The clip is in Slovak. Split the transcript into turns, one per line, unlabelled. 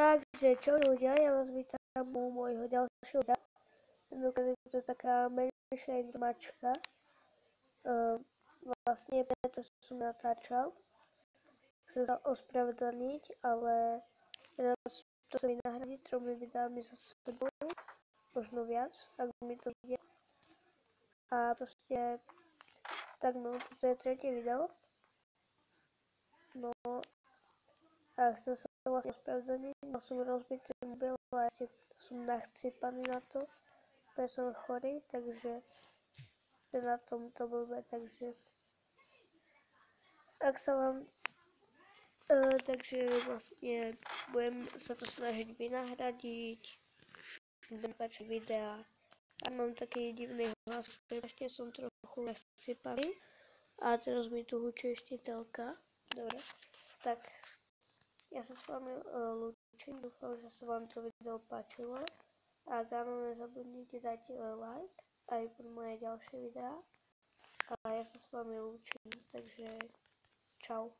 Takže čo ľudia, ja vás vítam u môjho ďalšieho videa. Tentokrát je to taká menšia informačka. Vlastne preto som natáčal. Chcem sa ospravedlniť, ale teraz to sa mi nahradí 3 videami za sebou. Možno viac, ak mi to ide. A proste, tak no, toto je 3. video. No, a chcem sa vlastne ospravedlniť, mal som rozbitý mobil a ešte som nachcípaný na to, pretože som chorý, takže na tomto blbe, takže ak sa vám, takže vlastne budem sa to snažiť vynahradiť, budem páčiť videa. A mám taký divný hlas, pretože som trochu nachcípaný a teraz mi tu hučí ešte telka. Dobre, tak ja sa s vami lúčim, dúfam, že sa vám to video páčilo. A ak áno, nezabudnite dať like aj pre moje ďalšie videá. A ja sa s vami lúčim, takže čau.